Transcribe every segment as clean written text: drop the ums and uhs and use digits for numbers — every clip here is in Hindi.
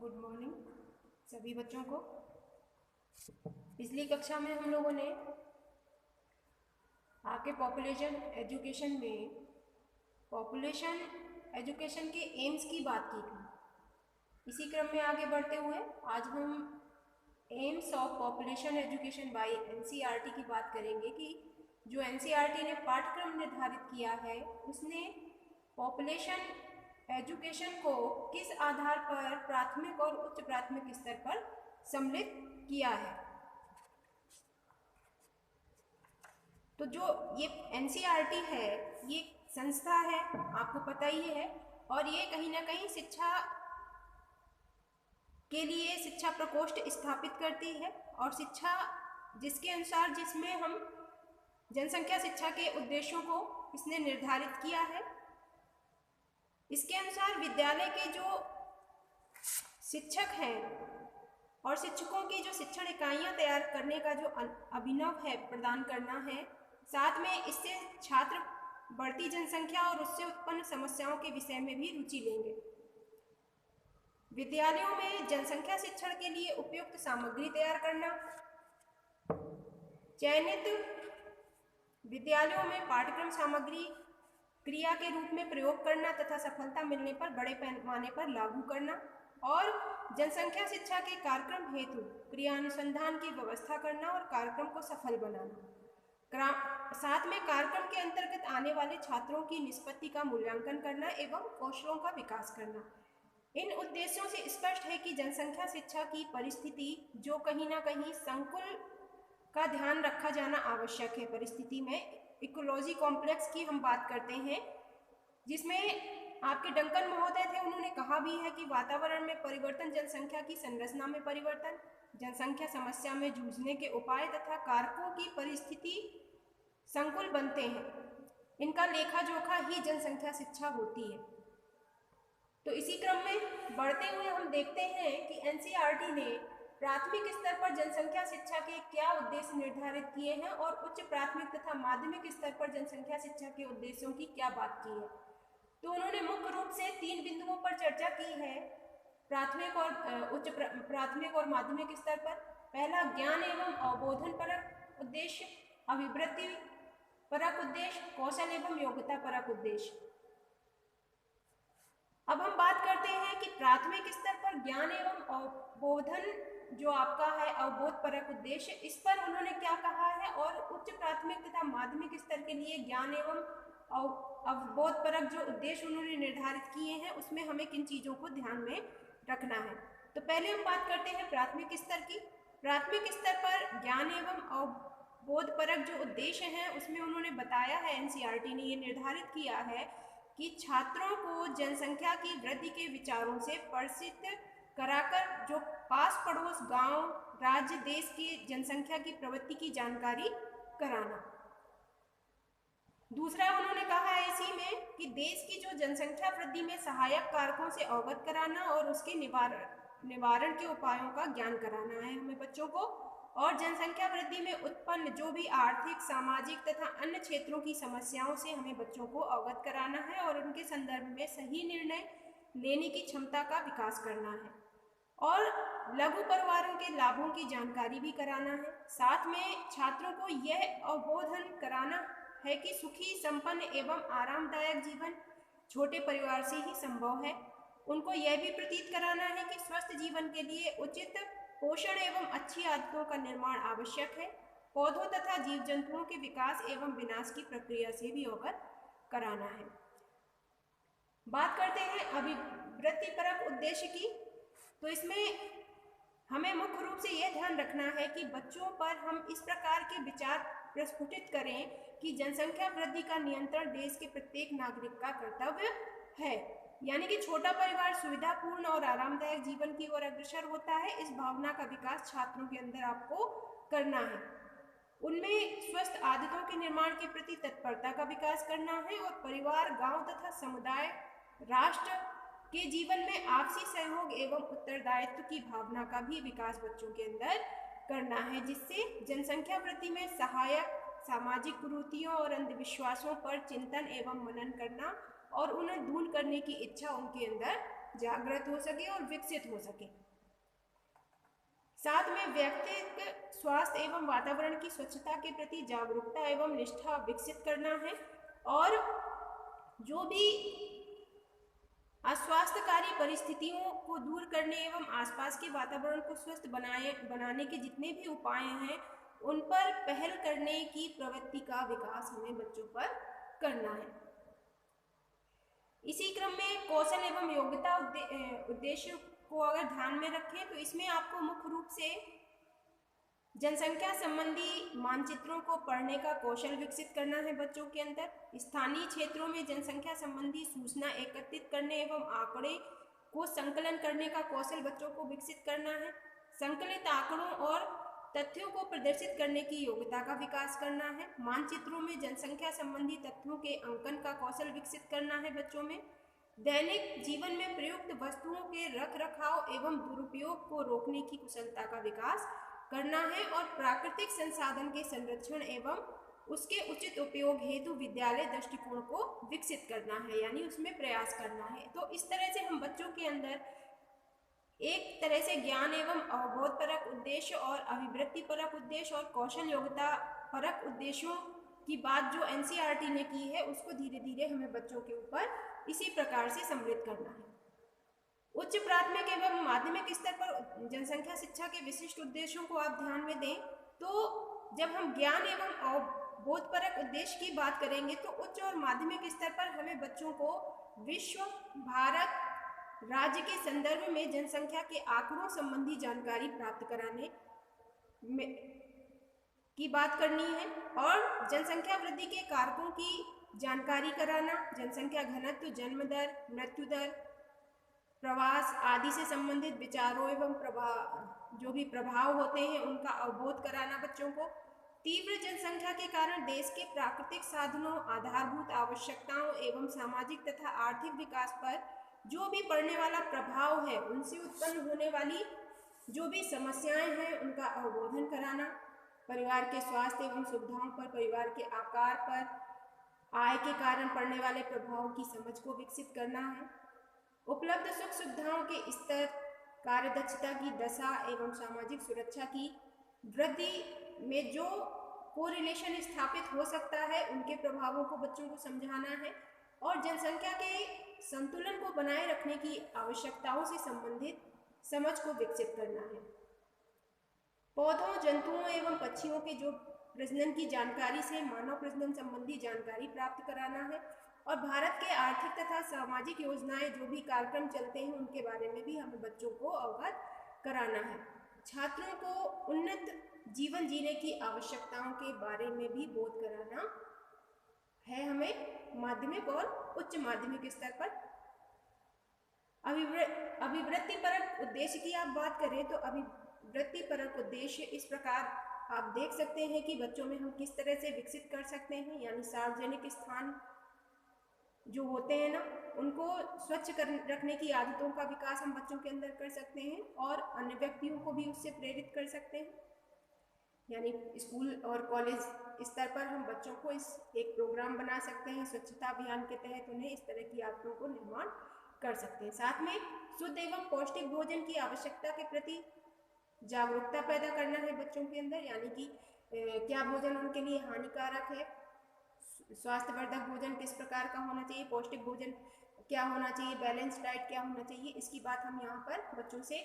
गुड मॉर्निंग सभी बच्चों को। पिछली कक्षा में हम लोगों ने आपके पॉपुलेशन एजुकेशन के एम्स की बात की थी। इसी क्रम में आगे बढ़ते हुए आज हम AIIMS of population education by NCERT की बात करेंगे कि जो एनसीईआरटी ने पाठ्यक्रम निर्धारित किया है उसने पॉपुलेशन एजुकेशन को किस आधार पर प्राथमिक और उच्च प्राथमिक स्तर पर सम्मिलित किया है। तो जो ये एनसीईआरटी है ये संस्था है, आपको पता ही है, और ये कहीं ना कहीं शिक्षा के लिए शिक्षा प्रकोष्ठ स्थापित करती है और शिक्षा जिसके अनुसार जिसमें हम जनसंख्या शिक्षा के उद्देश्यों को इसने निर्धारित किया है। इसके अनुसार विद्यालय के जो शिक्षक हैं और शिक्षकों की जो शिक्षण इकाइयां तैयार करने का जो अभिनव है प्रदान करना है, साथ में इससे छात्र बढ़ती जनसंख्या और उससे उत्पन्न समस्याओं के विषय में भी रुचि लेंगे। विद्यालयों में जनसंख्या शिक्षण के लिए उपयुक्त सामग्री तैयार करना, चयनित विद्यालयों में पाठ्यक्रम सामग्री क्रिया के रूप में प्रयोग करना तथा सफलता मिलने पर बड़े पैमाने पर लागू करना और जनसंख्या शिक्षा के कार्यक्रम हेतु क्रियानुसंधान की व्यवस्था करना और कार्यक्रम को सफल बनाना, साथ में कार्यक्रम के अंतर्गत आने वाले छात्रों की निष्पत्ति का मूल्यांकन करना एवं कौशलों का विकास करना। इन उद्देश्यों से स्पष्ट है कि जनसंख्या शिक्षा की परिस्थिति जो कहीं ना कहीं संकुल का ध्यान रखा जाना आवश्यक है। परिस्थिति में इकोलॉजी कॉम्प्लेक्स की हम बात करते हैं, जिसमें आपके डंकन महोदय थे, उन्होंने कहा भी है कि वातावरण में परिवर्तन, जनसंख्या की संरचना में परिवर्तन, जनसंख्या समस्या में जूझने के उपाय तथा कारकों की परिस्थिति संकुल बनते हैं। इनका लेखा जोखा ही जनसंख्या शिक्षा होती है। तो इसी क्रम में बढ़ते हुए हम देखते हैं कि एनसीईआरटी ने प्राथमिक स्तर पर जनसंख्या शिक्षा के क्या उद्देश्य निर्धारित किए हैं और उच्च प्राथमिक तथा माध्यमिक स्तर पर जनसंख्या शिक्षा के उद्देश्यों की क्या बात की है। तो उन्होंने मुख्य रूप से 3 बिंदुओं पर चर्चा की है प्राथमिक और माध्यमिक स्तर पर। पहला, ज्ञान एवं अवबोधन परक उद्देश्य, अभिवृद्धि परक उद्देश्य, कौशल एवं योग्यता परक उद्देश्य। अब हम बात करते हैं कि प्राथमिक स्तर पर ज्ञान एवं अवबोधन जो आपका है अवबोध परक उद्देश्य, इस पर उन्होंने क्या कहा है, और उच्च प्राथमिक तथा माध्यमिक स्तर के लिए ज्ञान एवं अवबोध परक जो उद्देश्य उन्होंने निर्धारित किए हैं उसमें हमें किन चीज़ों को ध्यान में रखना है। तो पहले हम बात करते हैं प्राथमिक स्तर की। प्राथमिक स्तर पर ज्ञान एवं अवबोध परक जो उद्देश्य हैं उसमें उन्होंने बताया है, एनसीईआरटी ने ये निर्धारित किया है कि छात्रों को जनसंख्या की वृद्धि के विचारों से परिचित कराकर जो पास पड़ोस गांव, राज्य, देश की जनसंख्या की प्रवृत्ति की जानकारी कराना। दूसरा उन्होंने कहा है इसी में कि देश की जो जनसंख्या वृद्धि में सहायक कारकों से अवगत कराना और उसके निवारण के उपायों का ज्ञान कराना है हमें बच्चों को, और जनसंख्या वृद्धि में उत्पन्न जो भी आर्थिक, सामाजिक तथा अन्य क्षेत्रों की समस्याओं से हमें बच्चों को अवगत कराना है और उनके संदर्भ में सही निर्णय लेने की क्षमता का विकास करना है, और लघु परिवारों के लाभों की जानकारी भी कराना है। साथ में छात्रों को यह अवबोधन कराना है कि सुखी, संपन्न एवं आरामदायक जीवन छोटे परिवार से ही संभव है। उनको यह भी प्रतीत कराना है कि स्वस्थ जीवन के लिए उचित पोषण एवं अच्छी आदतों का निर्माण आवश्यक है। पौधों तथा जीव जंतुओं के विकास एवं विनाश की प्रक्रिया से भी अवगत कराना है। बात करते हैं अभिवृद्धि परक उद्देश्य की। तो इसमें हमें मुख्य रूप से यह ध्यान रखना है कि बच्चों पर हम इस प्रकार के विचार प्रस्फुटित करें कि जनसंख्या वृद्धि का नियंत्रण देश के प्रत्येक नागरिक का कर्तव्य है, यानी कि छोटा परिवार सुविधापूर्ण और आरामदायक जीवन की ओर अग्रसर होता है। इस भावना का विकास छात्रों के अंदर आपको करना है। उनमें स्वस्थ आदतों के निर्माण के प्रति तत्परता का विकास करना है और परिवार, गांव तथा समुदाय, राष्ट्र के जीवन में आपसी सहयोग एवं उत्तरदायित्व की भावना का भी विकास बच्चों के अंदर करना है, जिससे जनसंख्या वृद्धि में सहायक सामाजिक कुरीतियों और अंधविश्वासों पर चिंतन एवं मनन करना और उन्हें दूर करने की इच्छा उनके अंदर जागृत हो सके और विकसित हो सके। साथ में व्यक्तिगत स्वास्थ्य एवं वातावरण की स्वच्छता के प्रति जागरूकता एवं निष्ठा विकसित करना है, और जो भी अस्वास्थ्यकारी परिस्थितियों को दूर करने एवं आसपास के वातावरण को स्वस्थ बनाने के जितने भी उपाय हैं उन पर पहल करने की प्रवृत्ति का विकास हमें बच्चों पर करना है। इसी क्रम में कौशल एवं योग्यता उद्देश्य को अगर ध्यान में रखें तो इसमें आपको मुख्य रूप से जनसंख्या संबंधी मानचित्रों को पढ़ने का कौशल विकसित करना है बच्चों के अंदर। स्थानीय क्षेत्रों में जनसंख्या संबंधी सूचना एकत्रित करने एवं आंकड़े को संकलन करने का कौशल बच्चों को विकसित करना है। संकलित आंकड़ों और तथ्यों को प्रदर्शित करने की योग्यता का विकास करना है। मानचित्रों में जनसंख्या संबंधी तथ्यों के अंकन का कौशल विकसित करना है बच्चों में। दैनिक जीवन में प्रयुक्त वस्तुओं के रख रखाव एवं दुरुपयोग को रोकने की कुशलता का विकास करना है, और प्राकृतिक संसाधन के संरक्षण एवं उसके उचित उपयोग हेतु विद्यालय दृष्टिकोण को विकसित करना है, यानी उसमें प्रयास करना है। तो इस तरह से हम बच्चों के अंदर एक तरह से ज्ञान एवं अवबोध परक उद्देश्य और अभिवृत्ति परक उद्देश्य और कौशल योग्यता परक उद्देश्यों की बात जो एनसीईआरटी ने की है उसको धीरे धीरे हमें बच्चों के ऊपर इसी प्रकार से सम्मिलित करना है। उच्च प्राथमिक एवं माध्यमिक स्तर पर जनसंख्या शिक्षा के विशिष्ट उद्देश्यों को आप ध्यान में दें तो जब हम ज्ञान एवं अवबोधपरक उद्देश्य की बात करेंगे तो उच्च और माध्यमिक स्तर पर हमें बच्चों को विश्व, भारत, राज्य के संदर्भ में जनसंख्या के आंकड़ों संबंधी जानकारी प्राप्त कराने में की बात करनी है, और जनसंख्या वृद्धि के कारकों की जानकारी कराना, जनसंख्या घनत्व, जन्म दर, मृत्यु दर, प्रवास आदि से संबंधित विचारों एवं जो भी प्रभाव होते हैं उनका अवबोध कराना बच्चों को। तीव्र जनसंख्या के कारण देश के प्राकृतिक साधनों, आधारभूत आवश्यकताओं एवं सामाजिक तथा आर्थिक विकास पर जो भी पड़ने वाला प्रभाव है उनसे उत्पन्न होने वाली जो भी समस्याएं हैं उनका अवबोधन कराना। परिवार के स्वास्थ्य एवं सुविधाओं पर, परिवार के आकार पर, आय के कारण पड़ने वाले प्रभाव की समझ को विकसित करना है। उपलब्ध सुख सुविधाओं के स्तर, कार्यदक्षता की दशा एवं सामाजिक सुरक्षा की वृद्धि में जो कोरिलेशन स्थापित हो सकता है उनके प्रभावों को बच्चों को समझाना है, और जनसंख्या के संतुलन को बनाए रखने की आवश्यकताओं से संबंधित समझ को विकसित करना है। पौधों, जंतुओं एवं पक्षियों के जो प्रजनन की जानकारी से मानव प्रजनन संबंधी जानकारी प्राप्त कराना है, और भारत के आर्थिक तथा सामाजिक योजनाएं जो भी कार्यक्रम चलते हैं उनके बारे में भी हमें बच्चों को अवगत कराना है। छात्रों को उन्नत जीवन जीने की आवश्यकताओं के बारे में भी बोध कराना है हमें माध्यमिक और उच्च माध्यमिक स्तर पर। अभिवृत्तिपरक उद्देश्य की आप बात करें तो अभिवृत्तिपरक उद्देश्य इस प्रकार आप देख सकते हैं कि बच्चों में हम किस तरह से विकसित कर सकते हैं, यानी सार्वजनिक स्थान जो होते हैं ना उनको स्वच्छ रखने की आदतों का विकास हम बच्चों के अंदर कर सकते हैं, और अन्य व्यक्तियों को भी उससे प्रेरित कर सकते हैं। यानी स्कूल और कॉलेज स्तर पर हम बच्चों को इस एक प्रोग्राम बना सकते हैं, स्वच्छता अभियान के तहत उन्हें इस तरह की आदतों को निर्माण कर सकते हैं। साथ में शुद्ध एवं पौष्टिक भोजन की आवश्यकता के प्रति जागरूकता पैदा करना है बच्चों के अंदर, यानी कि क्या भोजन उनके लिए हानिकारक है, स्वास्थ्यवर्धक भोजन किस प्रकार का होना चाहिए, पौष्टिक भोजन क्या होना चाहिए, बैलेंस डाइट क्या होना चाहिए, इसकी बात हम यहाँ पर बच्चों से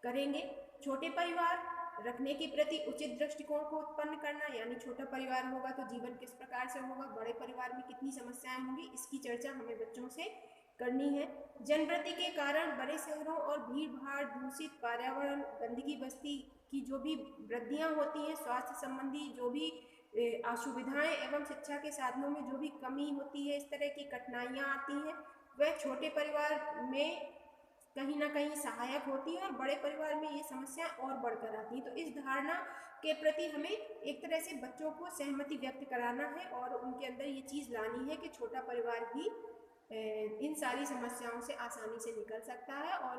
करेंगे। छोटे परिवार रखने के प्रति उचित दृष्टिकोण को उत्पन्न करना, यानी छोटा परिवार होगा तो जीवन किस प्रकार से होगा, बड़े परिवार में कितनी समस्याएं होंगी, इसकी चर्चा हमें बच्चों से करनी है। जनवृद्धि के कारण बड़े शहरों और भीड़ भाड़, दूषित पर्यावरण, गंदगी, बस्ती की जो भी वृद्धियां होती हैं, स्वास्थ्य संबंधी जो भी असुविधाएं एवं शिक्षा के साधनों में जो भी कमी होती है, इस तरह की कठिनाइयां आती हैं, वह छोटे परिवार में कहीं ना कहीं सहायक होती है और बड़े परिवार में ये समस्या और बढ़कर आती है। तो इस धारणा के प्रति हमें एक तरह से बच्चों को सहमति व्यक्त कराना है और उनके अंदर ये चीज़ लानी है कि छोटा परिवार भी इन सारी समस्याओं से आसानी से निकल सकता है, और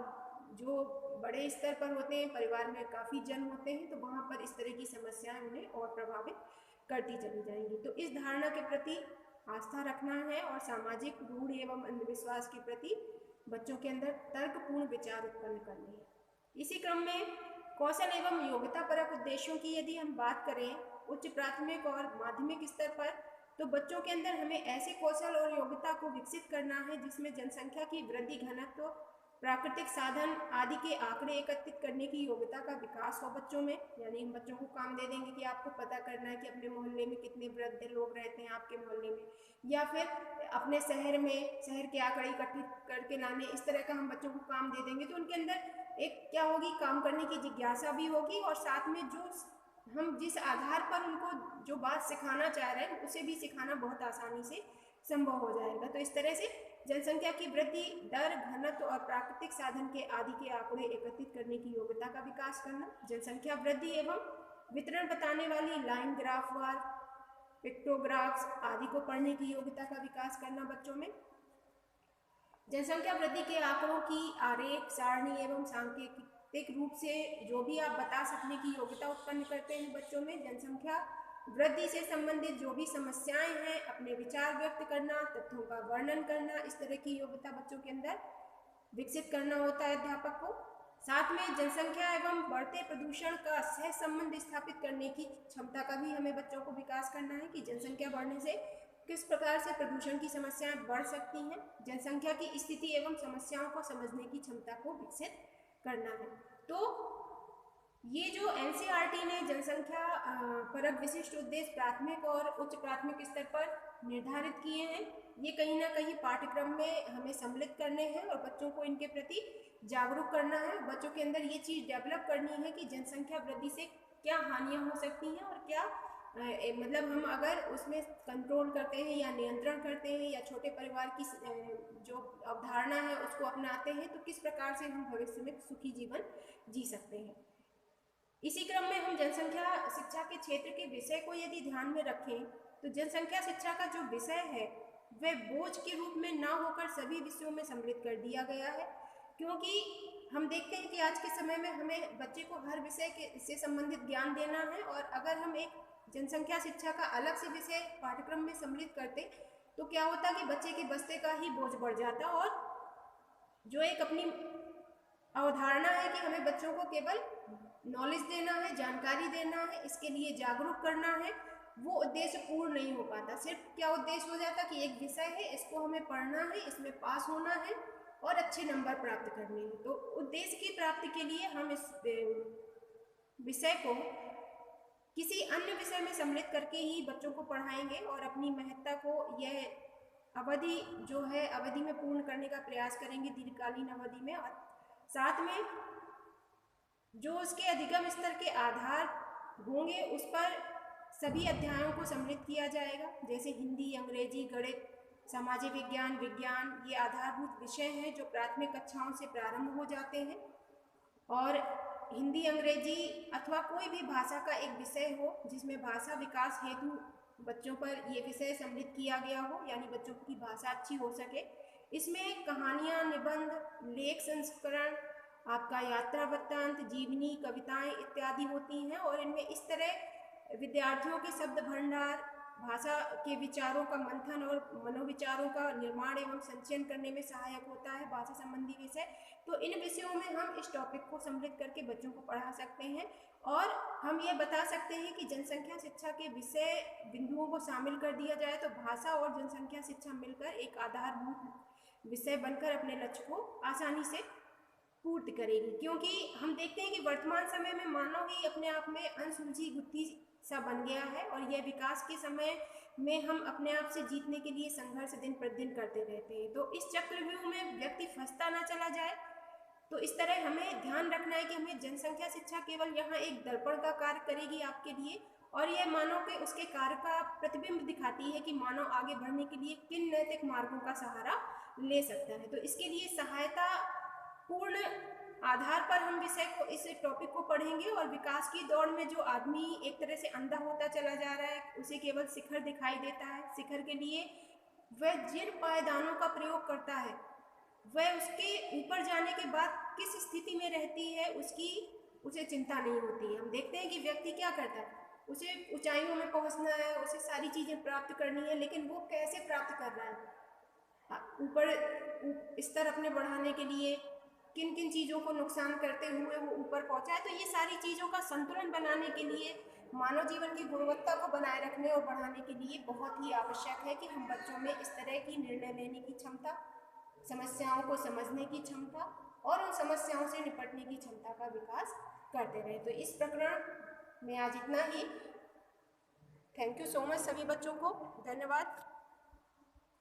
जो बड़े स्तर पर होते हैं, परिवार में काफ़ी जन होते हैं, तो वहाँ पर इस तरह की समस्याएं उन्हें और प्रभावित करती चली जाएंगी। तो इस धारणा के प्रति आस्था रखना है और सामाजिक रूढ़ एवं अंधविश्वास के प्रति बच्चों के अंदर तर्कपूर्ण विचार उत्पन्न करने हैं। इसी क्रम में कौशल एवं योग्यता परक उद्देश्यों की यदि हम बात करें उच्च प्राथमिक और माध्यमिक स्तर पर, तो बच्चों के अंदर हमें ऐसे कौशल और योग्यता को विकसित करना है जिसमें जनसंख्या की वृद्धि, घनत्व, प्राकृतिक साधन आदि के आंकड़े एकत्रित करने की योग्यता का विकास हो बच्चों में। यानी हम बच्चों को काम दे देंगे कि आपको पता करना है कि अपने मोहल्ले में कितने वृद्ध लोग रहते हैं आपके मोहल्ले में, या फिर अपने शहर में शहर के आंकड़े इकट्ठित करके लाने, इस तरह का हम बच्चों को काम दे देंगे तो उनके अंदर एक क्या होगी, काम करने की जिज्ञासा भी होगी और साथ में जो हम जिस आधार पर उनको जो बात सिखाना चाह रहे हैं उसे भी सिखाना बहुत आसानी से संभव हो जाएगा। तो इस तरह से जनसंख्या की वृद्धि दर, घनत्व और प्राकृतिक साधन के आदि के आंकड़े एकत्रित करने की योग्यता का विकास करना, जनसंख्या वृद्धि एवं वितरण बताने वाली लाइन ग्राफ वार, पिक्टोग्राफ्स आदि को पढ़ने की योग्यता का विकास करना बच्चों में, जनसंख्या वृद्धि के आंकड़ों की आरेख, सारणी एवं सांकेतिक रूप से जो भी आप बता सकने की योग्यता उत्पन्न करते हैं बच्चों में, जनसंख्या वृद्धि से संबंधित जो भी समस्याएं हैं अपने विचार व्यक्त करना, तथ्यों का वर्णन करना, इस तरह की योग्यता बच्चों के अंदर विकसित करना होता है अध्यापक को। साथ में जनसंख्या एवं बढ़ते प्रदूषण का सह संबंध स्थापित करने की क्षमता का भी हमें बच्चों को विकास करना है कि जनसंख्या बढ़ने से किस प्रकार से प्रदूषण की समस्याएं बढ़ सकती हैं, जनसंख्या की स्थिति एवं समस्याओं को समझने की क्षमता को विकसित करना है। तो ये जो एनसीईआरटी ने जनसंख्या परक विशिष्ट उद्देश्य प्राथमिक और उच्च प्राथमिक स्तर पर निर्धारित किए हैं, ये कहीं ना कहीं पाठ्यक्रम में हमें सम्मिलित करने हैं और बच्चों को इनके प्रति जागरूक करना है। बच्चों के अंदर ये चीज़ डेवलप करनी है कि जनसंख्या वृद्धि से क्या हानियां हो सकती हैं और क्या मतलब हम अगर उसमें कंट्रोल करते हैं या नियंत्रण करते हैं या छोटे परिवार की जो अवधारणा है उसको अपनाते हैं तो किस प्रकार से हम भविष्य में सुखी जीवन जी सकते हैं। इसी क्रम में हम जनसंख्या शिक्षा के क्षेत्र के विषय को यदि ध्यान में रखें तो जनसंख्या शिक्षा का जो विषय है वह बोझ के रूप में ना होकर सभी विषयों में सम्मिलित कर दिया गया है, क्योंकि हम देखते हैं कि आज के समय में हमें बच्चे को हर विषय से संबंधित ज्ञान देना है और अगर हम एक जनसंख्या शिक्षा का अलग से विषय पाठ्यक्रम में सम्मिलित करते तो क्या होता कि बच्चे के बस्ते का ही बोझ बढ़ जाता और जो एक अपनी अवधारणा है कि हमें बच्चों को केवल नॉलेज देना है, जानकारी देना है, इसके लिए जागरूक करना है, वो उद्देश्य पूर्ण नहीं हो पाता। सिर्फ क्या उद्देश्य हो जाता कि एक विषय है, इसको हमें पढ़ना है, इसमें पास होना है और अच्छे नंबर प्राप्त करने हैं। तो उद्देश्य की प्राप्ति के लिए हम इस विषय को किसी अन्य विषय में सम्मिलित करके ही बच्चों को पढ़ाएंगे और अपनी महत्ता को यह अवधि जो है अवधि में पूर्ण करने का प्रयास करेंगे, दीर्घकालीन अवधि में। और साथ में जो उसके अधिगम स्तर के आधार होंगे उस पर सभी अध्यायों को सम्मिलित किया जाएगा, जैसे हिंदी, अंग्रेजी, गणित, सामाजिक विज्ञान, विज्ञान, ये आधारभूत विषय हैं जो प्राथमिक कक्षाओं से प्रारंभ हो जाते हैं। और हिंदी, अंग्रेजी अथवा कोई भी भाषा का एक विषय हो जिसमें भाषा विकास हेतु बच्चों पर ये विषय सम्मिलित किया गया हो, यानी बच्चों की भाषा अच्छी हो सके। इसमें कहानियाँ, निबंध, लेख संस्करण, आपका यात्रा वृत्तांत, जीवनी, कविताएं इत्यादि होती हैं और इनमें इस तरह विद्यार्थियों के शब्द भंडार, भाषा के विचारों का मंथन और मनोविचारों का निर्माण एवं संचयन करने में सहायक होता है भाषा संबंधी विषय। तो इन विषयों में हम इस टॉपिक को सम्मिलित करके बच्चों को पढ़ा सकते हैं और हम ये बता सकते हैं कि जनसंख्या शिक्षा के विषय बिंदुओं को शामिल कर दिया जाए तो भाषा और जनसंख्या शिक्षा मिलकर एक आधारभूत विषय बनकर अपने लक्ष्य को आसानी से पूर्ति करेगी। क्योंकि हम देखते हैं कि वर्तमान समय में मानव ही अपने आप में अनसुलझी गुत्थी सा बन गया है और यह विकास के समय में हम अपने आप से जीतने के लिए संघर्ष दिन प्रतिदिन करते रहते हैं। तो इस चक्रव्यूह में व्यक्ति फंसता ना चला जाए, तो इस तरह हमें ध्यान रखना है कि हमें जनसंख्या शिक्षा केवल यहाँ एक दर्पण का कार्य करेगी आपके लिए और यह मानव के उसके कार्य का प्रतिबिंब दिखाती है कि मानव आगे बढ़ने के लिए किन नैतिक मार्गों का सहारा ले सकता है। तो इसके लिए सहायता पूर्ण आधार पर हम विषय को, इस टॉपिक को पढ़ेंगे और विकास की दौड़ में जो आदमी एक तरह से अंधा होता चला जा रहा है, उसे केवल शिखर दिखाई देता है, शिखर के लिए वह जिन पायदानों का प्रयोग करता है वह उसके ऊपर जाने के बाद किस स्थिति में रहती है उसे चिंता नहीं होती है। हम देखते हैं कि व्यक्ति क्या करता है, उसे ऊंचाइयों में पहुंचना है, उसे सारी चीज़ें प्राप्त करनी है, लेकिन वो कैसे प्राप्त कर रहा है, ऊपर स्तर अपने बढ़ाने के लिए किन किन चीज़ों को नुकसान करते हुए वो ऊपर पहुंचा है। तो ये सारी चीज़ों का संतुलन बनाने के लिए, मानव जीवन की गुणवत्ता को बनाए रखने और बढ़ाने के लिए बहुत ही आवश्यक है कि हम बच्चों में इस तरह की निर्णय लेने की क्षमता, समस्याओं को समझने की क्षमता और उन समस्याओं से निपटने की क्षमता का विकास करते रहें। तो इस प्रकरण में आज इतना ही। थैंक यू सो मच सभी बच्चों को, धन्यवाद।